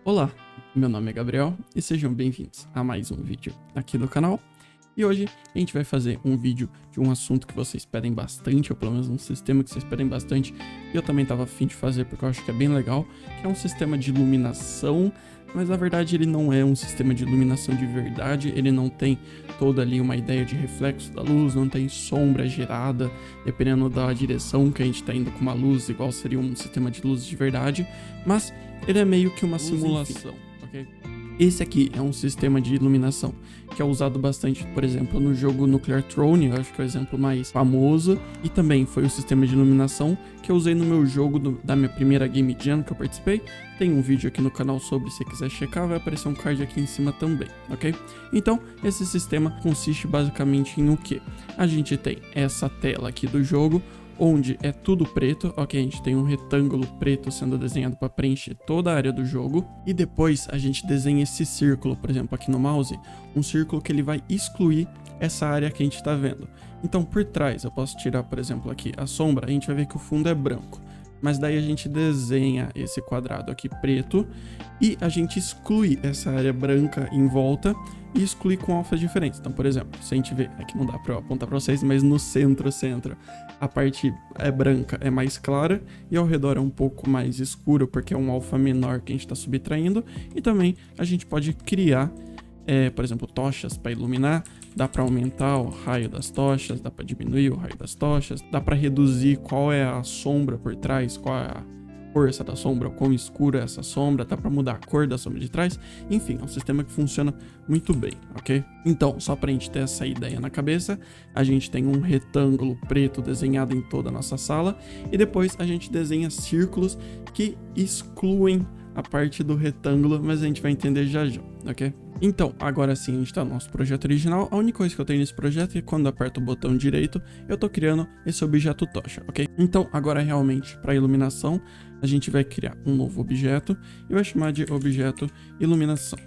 Olá, meu nome é Gabriel e sejam bem-vindos a mais um vídeo aqui do canal. E hoje a gente vai fazer um vídeo de um assunto que vocês pedem bastante, ou pelo menos um sistema que vocês pedem bastante, e eu também tava a fim de fazer porque eu acho que é bem legal, que é um sistema de iluminação, mas na verdade ele não é um sistema de iluminação de verdade, ele não tem toda ali uma ideia de reflexo da luz, não tem sombra gerada, dependendo da direção que a gente tá indo com uma luz, igual seria um sistema de luz de verdade, mas ele é meio que uma simulação, ok? Esse aqui é um sistema de iluminação que é usado bastante, por exemplo, no jogo Nuclear Throne, eu acho que é o exemplo mais famoso, e também foi o sistema de iluminação que eu usei no meu jogo da minha primeira Game Jam que eu participei. Tem um vídeo aqui no canal sobre, se quiser checar, vai aparecer um card aqui em cima também, ok? Então, esse sistema consiste basicamente em o que? A gente tem essa tela aqui do jogo, onde é tudo preto, ok? A gente tem um retângulo preto sendo desenhado para preencher toda a área do jogo. E depois a gente desenha esse círculo, por exemplo, aqui no mouse, um círculo que ele vai excluir essa área que a gente está vendo. Então, por trás, eu posso tirar, por exemplo, aqui a sombra, a gente vai ver que o fundo é branco. Mas daí a gente desenha esse quadrado aqui preto e a gente exclui essa área branca em volta e exclui com alfas diferentes. Então, por exemplo, se a gente vê, aqui não dá pra eu apontar pra vocês, mas no centro, a parte é branca, é mais clara e ao redor é um pouco mais escuro porque é um alfa menor que a gente tá subtraindo. E também a gente pode criar, por exemplo, tochas para iluminar. Dá para aumentar o raio das tochas, dá para diminuir o raio das tochas, dá para reduzir qual é a sombra por trás, qual é a força da sombra, quão escura é essa sombra, dá para mudar a cor da sombra de trás. Enfim, é um sistema que funciona muito bem, ok? Então, só para a gente ter essa ideia na cabeça, a gente tem um retângulo preto desenhado em toda a nossa sala e depois a gente desenha círculos que excluem a parte do retângulo, mas a gente vai entender já já, ok? Então, agora sim a gente tá no nosso projeto original. A única coisa que eu tenho nesse projeto é que quando eu aperto o botão direito, eu tô criando esse objeto tocha, ok? Então, agora realmente, para iluminação, a gente vai criar um novo objeto e vai chamar de objeto iluminação.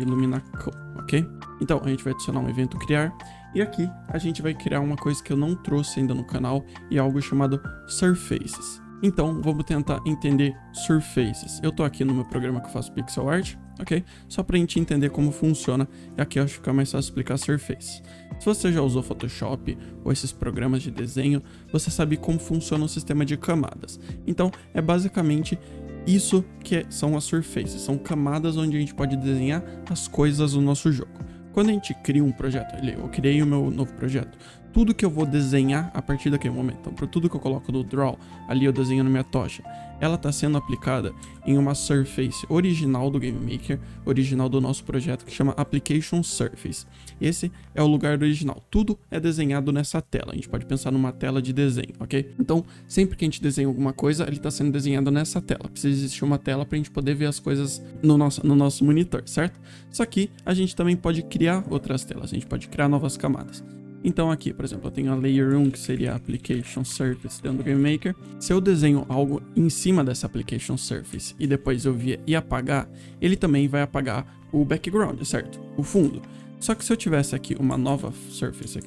Iluminacão, ok? Então, a gente vai adicionar um evento criar e aqui a gente vai criar uma coisa que eu não trouxe ainda no canal e é algo chamado Surfaces. Então, vamos tentar entender Surfaces. Eu tô aqui no meu programa que eu faço pixel art, ok? Só pra gente entender como funciona, e aqui eu acho que fica mais fácil explicar Surface. Se você já usou Photoshop ou esses programas de desenho, você sabe como funciona o sistema de camadas. Então, é basicamente isso que são as Surfaces, são camadas onde a gente pode desenhar as coisas do nosso jogo. Quando a gente cria um projeto, eu criei o meu novo projeto, tudo que eu vou desenhar a partir daquele momento, então para tudo que eu coloco no Draw, ali eu desenho na minha tocha, ela está sendo aplicada em uma Surface original do Game Maker, original do nosso projeto, que chama Application Surface. Esse é o lugar do original, tudo é desenhado nessa tela, a gente pode pensar numa tela de desenho, ok? Então, sempre que a gente desenha alguma coisa, ele está sendo desenhado nessa tela, precisa existir uma tela para a gente poder ver as coisas no nosso monitor, certo? Só que a gente também pode criar outras telas, a gente pode criar novas camadas. Então aqui, por exemplo, eu tenho a Layer 1, que seria a Application Surface dentro do Game Maker. Se eu desenho algo em cima dessa Application Surface e depois eu vier e apagar, ele também vai apagar o background, certo? O fundo. Só que se eu tivesse aqui uma nova Surface,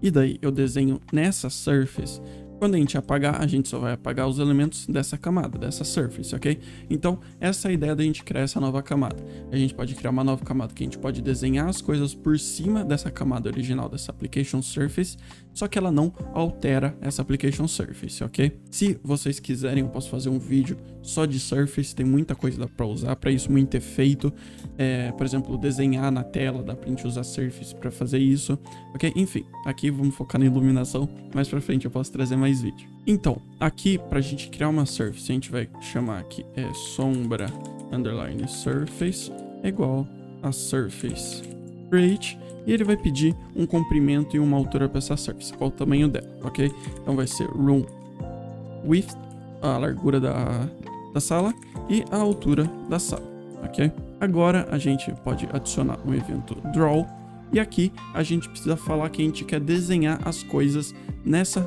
e daí eu desenho nessa Surface, quando a gente apagar, a gente só vai apagar os elementos dessa camada, dessa surface, ok? Então, essa é a ideia da gente criar essa nova camada. A gente pode criar uma nova camada que a gente pode desenhar as coisas por cima dessa camada original, dessa application surface, só que ela não altera essa application surface, ok? Se vocês quiserem, eu posso fazer um vídeo só de surface, tem muita coisa para usar para isso, muito efeito. Por exemplo, desenhar na tela, dá pra gente usar surface para fazer isso, ok? Enfim, aqui vamos focar na iluminação, mais pra frente eu posso trazer mais vídeo. Então, aqui pra gente criar uma surface, a gente vai chamar aqui sombra underline surface é igual a surface create e ele vai pedir um comprimento e uma altura para essa surface, qual o tamanho dela, ok? Então vai ser room width, a largura da sala e a altura da sala, ok? Agora a gente pode adicionar um evento draw e aqui a gente precisa falar que a gente quer desenhar as coisas nessa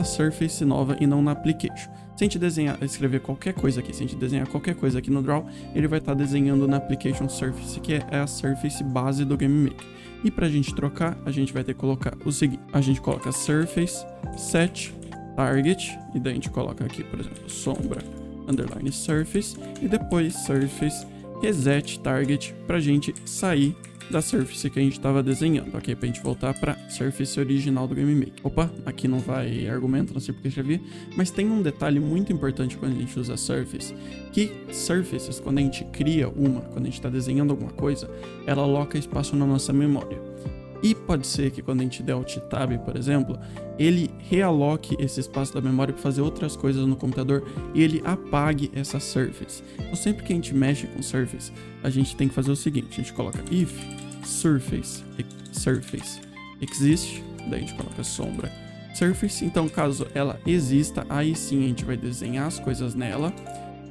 surface nova e não na application. Se a gente escrever qualquer coisa aqui, se a gente desenhar qualquer coisa aqui no Draw, ele vai estar desenhando na Application Surface, que é a surface base do Game Maker. E pra gente trocar, a gente vai ter que colocar o seguinte, a gente coloca Surface Set Target, e daí a gente coloca aqui, por exemplo, sombra underline surface e depois surface reset target pra gente sair da surface que a gente estava desenhando, ok? Pra gente voltar pra surface original do GameMaker. Opa, aqui não vai argumento, não sei porque escrevi, mas tem um detalhe muito importante quando a gente usa surface, que surfaces, quando a gente cria quando a gente está desenhando alguma coisa, ela aloca espaço na nossa memória. E pode ser que quando a gente der Alt Tab, por exemplo, ele realoque esse espaço da memória para fazer outras coisas no computador e ele apague essa surface. Então sempre que a gente mexe com surface, a gente tem que fazer o seguinte, a gente coloca if surface exist, daí a gente coloca sombra surface, então caso ela exista, aí sim a gente vai desenhar as coisas nela,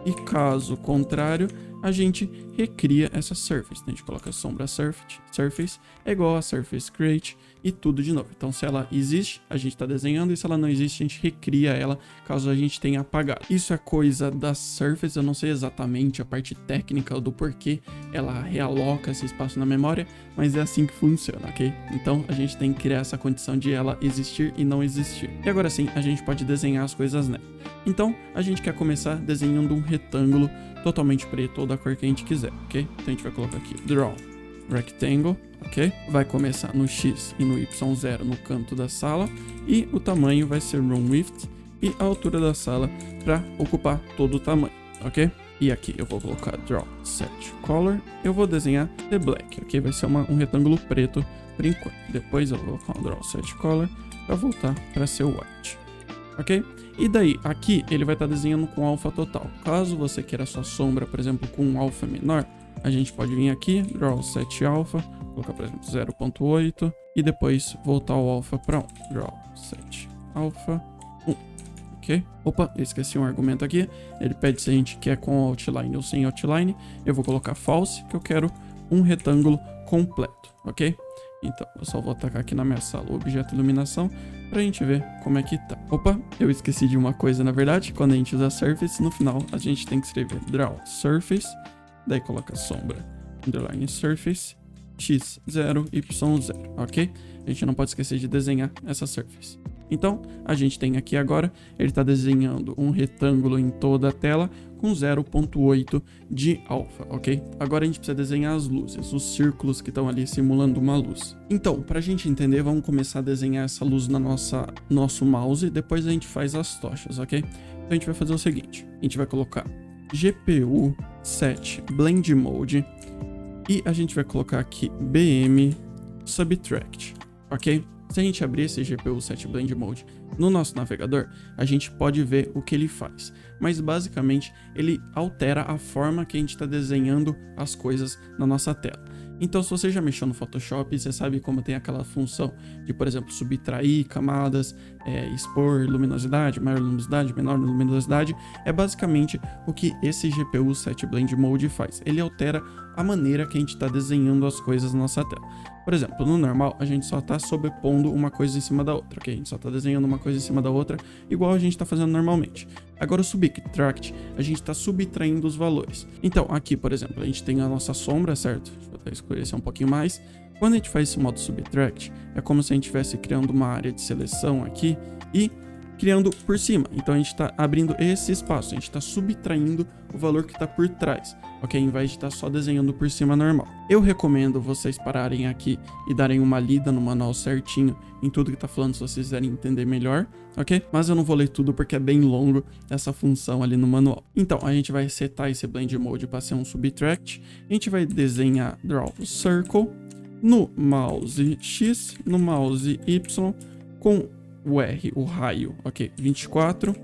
e caso contrário, a gente recria essa surface. A gente coloca sombra surface é igual a surface create e tudo de novo. Então se ela existe, a gente está desenhando, e se ela não existe, a gente recria ela caso a gente tenha apagado. Isso é coisa da surface, eu não sei exatamente a parte técnica do porquê ela realoca esse espaço na memória, mas é assim que funciona, ok? Então a gente tem que criar essa condição de ela existir e não existir. E agora sim, a gente pode desenhar as coisas nela. Então a gente quer começar desenhando um retângulo totalmente preto ou da cor que a gente quiser, ok? Então a gente vai colocar aqui draw rectangle, ok? Vai começar no X e no Y0 no canto da sala, e o tamanho vai ser room width e a altura da sala para ocupar todo o tamanho, ok? E aqui eu vou colocar draw set color, eu vou desenhar the black, ok? Vai ser um retângulo preto por enquanto. Depois eu vou colocar um draw set color para voltar para ser white, ok? E daí, aqui ele vai estar desenhando com alfa total. Caso você queira sua sombra, por exemplo, com um alfa menor, a gente pode vir aqui, draw set alpha, colocar, por exemplo, 0.8 e depois voltar o alfa para 1. Draw set alpha 1, ok? Opa, eu esqueci um argumento aqui. Ele pede se a gente quer com outline ou sem outline. Eu vou colocar false, que eu quero um retângulo completo, ok? Então, eu só vou atacar aqui na minha sala o objeto iluminação pra gente ver como é que tá. Opa, eu esqueci de uma coisa, na verdade. Quando a gente usa surface, no final a gente tem que escrever draw surface, daí coloca sombra, underline surface, x0, y0, ok? A gente não pode esquecer de desenhar essa surface. Então, a gente tem aqui agora, ele está desenhando um retângulo em toda a tela com 0.8 de alfa, ok? Agora a gente precisa desenhar as luzes, os círculos que estão ali simulando uma luz. Então, para a gente entender, vamos começar a desenhar essa luz na nosso mouse, depois a gente faz as tochas, ok? Então a gente vai fazer o seguinte, a gente vai colocar GPU set blend mode e a gente vai colocar aqui BM subtract, ok? Se a gente abrir esse GPU set blend mode no nosso navegador, a gente pode ver o que ele faz, mas basicamente ele altera a forma que a gente está desenhando as coisas na nossa tela. Então, se você já mexeu no Photoshop, você sabe como tem aquela função de, por exemplo, subtrair camadas, expor luminosidade, maior luminosidade, menor luminosidade, é basicamente o que esse GPU set blend mode faz. Ele altera a maneira que a gente está desenhando as coisas na nossa tela. Por exemplo, no normal, a gente só está sobrepondo uma coisa em cima da outra, ok? A gente só está desenhando uma coisa em cima da outra, igual a gente está fazendo normalmente. Agora o subtract, a gente está subtraindo os valores. Então, aqui, por exemplo, a gente tem a nossa sombra, certo? Deixa eu até escurecer um pouquinho mais. Quando a gente faz esse modo subtract, é como se a gente estivesse criando uma área de seleção aqui e criando por cima. Então a gente está abrindo esse espaço, a gente está subtraindo o valor que está por trás, ok? Em vez de estar só desenhando por cima normal. Eu recomendo vocês pararem aqui e darem uma lida no manual certinho em tudo que está falando, se vocês quiserem entender melhor, ok? Mas eu não vou ler tudo porque é bem longo essa função ali no manual. Então a gente vai setar esse blend mode para ser um subtract, a gente vai desenhar draw circle no mouse X, no mouse Y, com o R, o raio, ok, 24,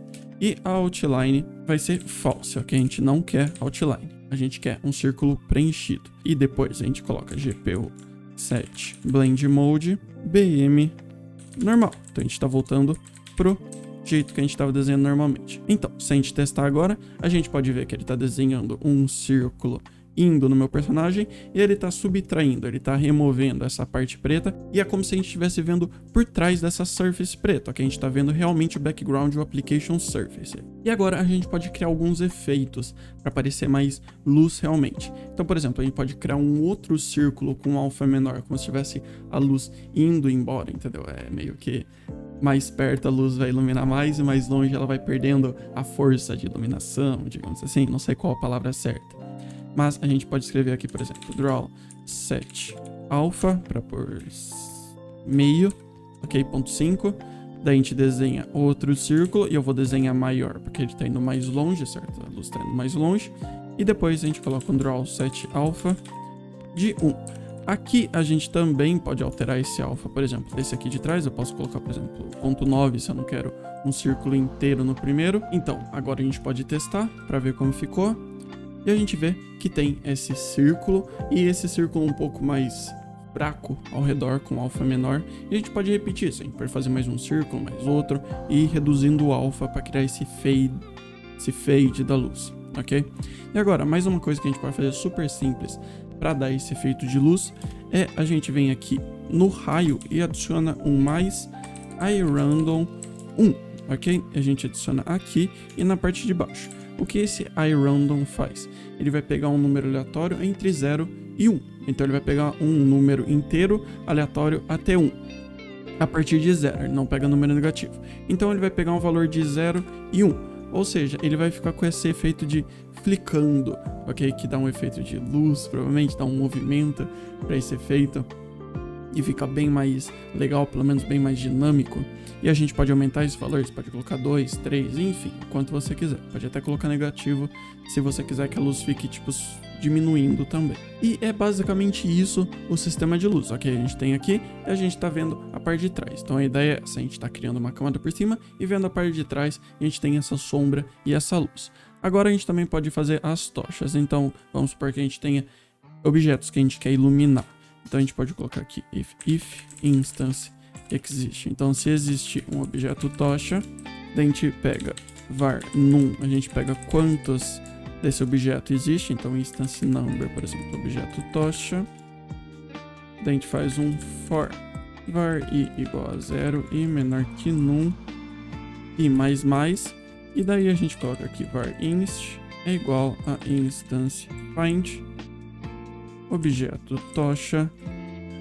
e a outline vai ser false, ok? A gente não quer outline, a gente quer um círculo preenchido. E depois a gente coloca GPU set blend mode BM normal. Então a gente está voltando pro jeito que a gente estava desenhando normalmente. Então, se a gente testar agora, a gente pode ver que ele está desenhando um círculo indo no meu personagem e ele tá subtraindo, ele tá removendo essa parte preta e é como se a gente estivesse vendo por trás dessa surface preta, que a gente tá vendo realmente o background, o application surface. E agora a gente pode criar alguns efeitos para parecer mais luz realmente. Então, por exemplo, a gente pode criar um outro círculo com alfa menor, como se tivesse a luz indo embora, entendeu? É meio que mais perto a luz vai iluminar mais e mais longe ela vai perdendo a força de iluminação, digamos assim, não sei qual a palavra certa. Mas a gente pode escrever aqui, por exemplo, draw set alpha para pôr meio, ok, ponto 5. Daí a gente desenha outro círculo e eu vou desenhar maior, porque ele está indo mais longe, certo? A luz está indo mais longe. E depois a gente coloca um draw set alpha de 1. Aqui a gente também pode alterar esse alpha, por exemplo, esse aqui de trás eu posso colocar, por exemplo, ponto 9 se eu não quero um círculo inteiro no primeiro. Então, agora a gente pode testar para ver como ficou. E a gente vê que tem esse círculo e esse círculo um pouco mais fraco ao redor com alfa menor, e a gente pode repetir isso, a gente pode fazer mais um círculo, mais outro, e ir reduzindo o alfa para criar esse fade da luz, ok? E agora, mais uma coisa que a gente pode fazer super simples para dar esse efeito de luz, é a gente vem aqui no raio e adiciona um mais iRandom 1, ok? A gente adiciona aqui e na parte de baixo. O que esse iRandom faz? Ele vai pegar um número aleatório entre 0 e 1. Então ele vai pegar um número inteiro aleatório até 1. A partir de 0, ele não pega número negativo. Então ele vai pegar um valor de 0 e 1. Ou seja, ele vai ficar com esse efeito de flicando, ok? Que dá um efeito de luz, provavelmente dá um movimento para esse efeito. E fica bem mais legal, pelo menos bem mais dinâmico. E a gente pode aumentar esse valor, você pode colocar 2, 3, enfim, quanto você quiser. Pode até colocar negativo, se você quiser que a luz fique, tipo, diminuindo também. E é basicamente isso o sistema de luz, ok? A gente tem aqui e a gente tá vendo a parte de trás. Então a ideia é essa, a gente tá criando uma camada por cima e vendo a parte de trás, a gente tem essa sombra e essa luz. Agora a gente também pode fazer as tochas, então vamos supor que a gente tenha objetos que a gente quer iluminar. Então a gente pode colocar aqui if instance existe. Então se existe um objeto tocha, daí a gente pega var num, a gente pega quantos desse objeto existe. Então instance number, por exemplo, objeto tocha. Daí a gente faz um for var i igual a 0 e menor que num e mais. E daí a gente coloca aqui var inst é igual a instance find objeto tocha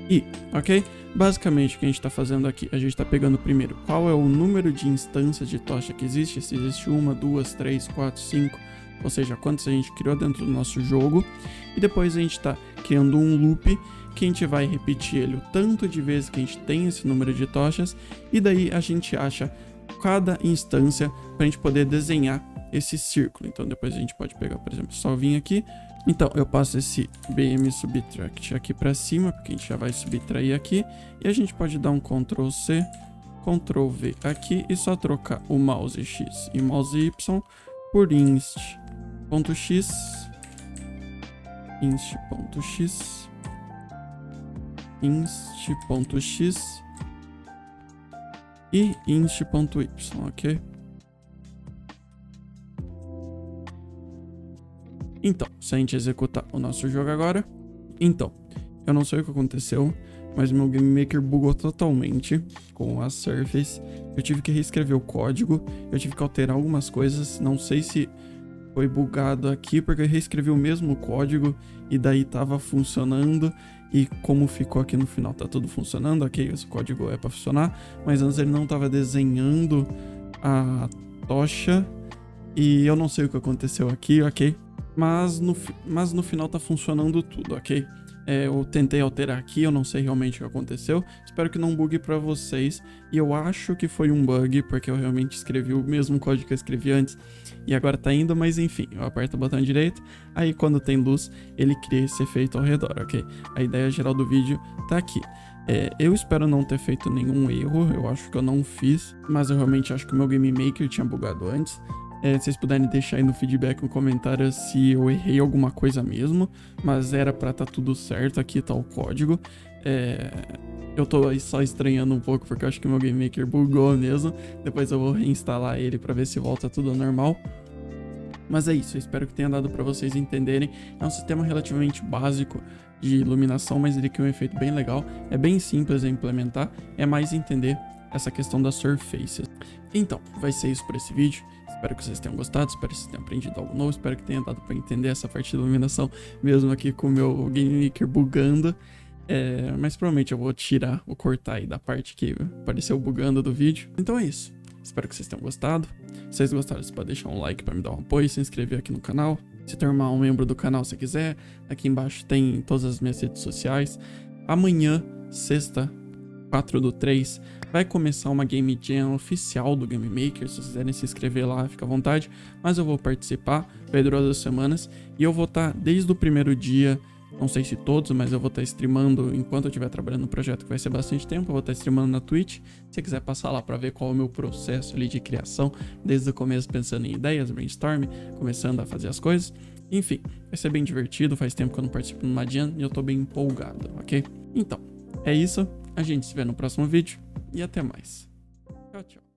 i, ok? Basicamente o que a gente está fazendo aqui, a gente está pegando primeiro qual é o número de instâncias de tocha que existe, se existe 1, 2, 3, 4, 5, ou seja, quantos a gente criou dentro do nosso jogo, e depois a gente está criando um loop que a gente vai repetir ele o tanto de vezes que a gente tem esse número de tochas, e daí a gente acha cada instância para a gente poder desenhar esse círculo. Então depois a gente pode pegar, por exemplo, só vir aqui. Então eu passo esse bm subtract aqui para cima, porque a gente já vai subtrair aqui, e a gente pode dar um Ctrl C, Ctrl V aqui e só trocar o mouse X e mouse Y por inst.x, inst.x e inst.y, ok? Então, se a gente executar o nosso jogo agora, então, eu não sei o que aconteceu, mas meu Game Maker bugou totalmente com a Surface. Eu tive que reescrever o código, eu tive que alterar algumas coisas, não sei se foi bugado aqui, porque eu reescrevi o mesmo código e daí tava funcionando, e como ficou aqui no final tá tudo funcionando, ok, esse código é para funcionar, mas antes ele não tava desenhando a tocha, e eu não sei o que aconteceu aqui, ok? Mas no final tá funcionando tudo, ok? Eu tentei alterar aqui, eu não sei realmente o que aconteceu. Espero que não bugue pra vocês. E eu acho que foi um bug, porque eu realmente escrevi o mesmo código que eu escrevi antes. E agora tá indo, mas enfim, eu aperto o botão direito. Aí quando tem luz, ele cria esse efeito ao redor, ok? A ideia geral do vídeo tá aqui. Eu espero não ter feito nenhum erro, eu acho que eu não fiz. Mas eu realmente acho que o meu Game Maker tinha bugado antes. Se vocês puderem deixar aí no feedback, no comentário, se eu errei alguma coisa mesmo, mas era pra tá tudo certo, aqui tá o código. Eu tô aí só estranhando um pouco porque eu acho que meu Game Maker bugou mesmo. Depois eu vou reinstalar ele pra ver se volta tudo ao normal. Mas é isso, eu espero que tenha dado pra vocês entenderem. É um sistema relativamente básico de iluminação, mas ele tem um efeito bem legal. É bem simples de implementar, é mais entender essa questão das surfaces. Então, vai ser isso por esse vídeo. Espero que vocês tenham gostado, espero que vocês tenham aprendido algo novo, espero que tenha dado para entender essa parte de iluminação, mesmo aqui com o meu Game Maker bugando. Mas provavelmente eu vou cortar aí da parte que apareceu bugando do vídeo. Então é isso. Espero que vocês tenham gostado. Se vocês gostaram, você pode deixar um like pra me dar um apoio, se inscrever aqui no canal. Se tornar um membro do canal se quiser, aqui embaixo tem todas as minhas redes sociais. Amanhã, sexta, 4/3, vai começar uma Game Jam oficial do Game Maker. Se vocês quiserem se inscrever lá, fica à vontade. Mas eu vou participar, vai durar 2 semanas. E eu vou estar desde o primeiro dia, não sei se todos, mas eu vou estar streamando enquanto eu estiver trabalhando no projeto, que vai ser bastante tempo. Eu vou estar streamando na Twitch. Se você quiser passar lá para ver qual é o meu processo ali de criação, desde o começo pensando em ideias, brainstorm, começando a fazer as coisas. Enfim, vai ser bem divertido. Faz tempo que eu não participo numa Jam e eu tô bem empolgado, ok? Então, é isso. A gente se vê no próximo vídeo e até mais. Tchau, tchau.